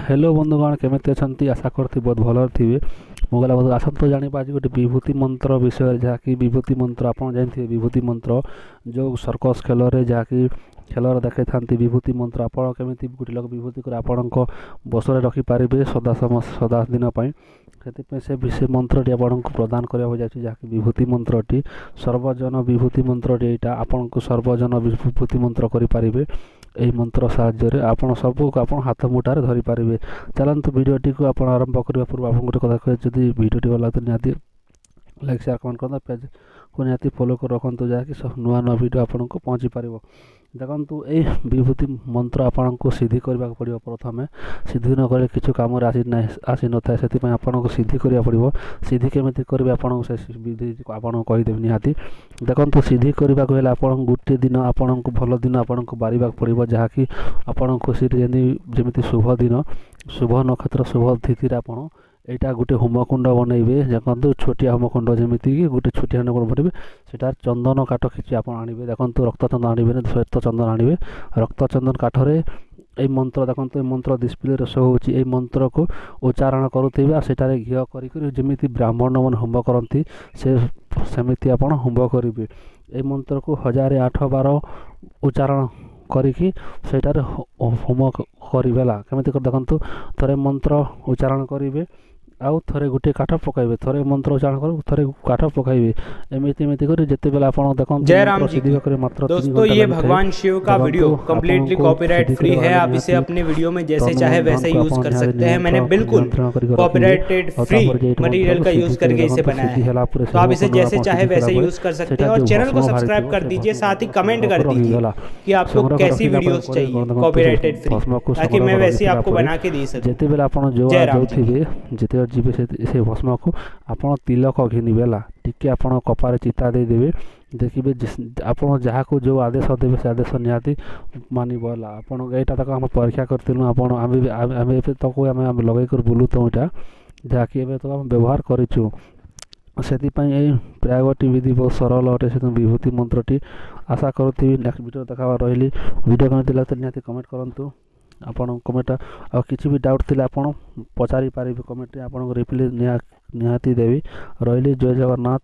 Hello बंधुगण केमिति अछंती आशा करती बहुत भल थे मोगला बंधु आसतु जानिबा आज गोटे विभूति मंत्र विषय जहाँकि विभूति मंत्र आप जानते विभूति मंत्र जो सर्कस खेल में जहाँकि खेलर देखा था विभूति मंत्र आप केमी गोटे लोक विभूति कर आपण बसरे रखिपारे सदा दिन से विषय मंत्रटी आपको प्रदान करने जहाँकि विभूति मंत्रटी सर्वजन विभूति मंत्रटी यहाँ आपन को सर्वजन विभूति मंत्र करें यही मंत्र साहाय्य आपड़ सबको आप हाथ मुठार धरी पारे। चलतु भिडटी को आप आरंभ करने पूर्व आप गोटे कथा कहे जब भिडटी भल तो निहाती लाइक शेयर कमेंट करना पेज को निहाती फॉलो कर रखु जहाँकि सब नुआ नुआ भिड आपन को पहुँची पार। देखु ये विभूति मंत्र आपन को सिद्धि करने पड़ो प्रथम सिद्धि न कले किसी कम आसी न था से आपन को सिद्धि करा पड़ो सिद्धि केमी करेंगे आपन से विधि आपन कहीदेवी निहाती। देखु सिद्धि करने को आप गोटे दिन आपन को भल दिन आपन को बारिबा पड़ो जहाँकि आपन खुशी जमी शुभ दिन शुभ नक्षत्र शुभ तिथि आप यहाँ गोटे होमकुंड बनइबे देखो छोटिया होमकुंड जमीक गोटे छोटिया होमकुंड बनइबे सेटार चंदन काठ किसी आप आणवे देखो रक्त चंदन आणवे श्वेत चंदन आणवे रक्त चंदन काठरे ये मंत्र देखो मंत्र डिस्प्ले शो हो मंत्र को उच्चारण करुवे सेटारे घी करमी ब्राह्मण मन होम करती सेमती आप होम करेंगे ये मंत्र को 1008 उच्चारण करिकी सेटारे होम करेला केमी देखु थरे मंत्र उच्चारण करेंगे आउ थरे गोटे काठ पकाइबे थरे मंत्र उच्चारण कर थरे काठ पकाइबे एमिति एमिति कर जते बेला आपण देखो जय राम जी करे मात्र दोस्तों ये भगवान शिव का वीडियो कंप्लीटली कॉपीराइट फ्री है। आप इसे अपने वीडियो में जैसे चाहे वैसे यूज कर सकते हैं। मैंने बिल्कुल कॉपीराइटेड फ्री मटेरियल का यूज करके इसे बनाया है, तो आप इसे जैसे चाहे वैसे यूज कर सकते हैं। और चैनल को सब्सक्राइब कर दीजिए, साथ ही कमेंट कर दीजिए कि आपको कैसी वीडियोस चाहिए कॉपीराइटेड फ्री, ताकि मैं वैसे आपको बना के दे सकूं। जते बेला आपण जो जाउथिबे जते जीवे से भस्म को आप तिलक घिनबेला टिके आप कपारे चिता देदेवे देखिए आप जहाँ को जो आदेश देवे से आदेश निहाती मानबला आप तक आम परीक्षा करूँ आम तक आम लगे बुलू तो यहाँ जहाँकि तक आम व्यवहार करूँ से प्रयागटी विधि बहुत सरल अटे से विभूति मंत्रटी आशा करुँगी नेक्स्ट वीडियो देखा रही वीडियो कमी लगे निहाती कमेंट करूँ आपन कमेंट आ किसी भी डाउट थिले आपन पचारि पारिबे कमेंट आपन रिप्लाई निहाती देवी रही। जय जगन्नाथ।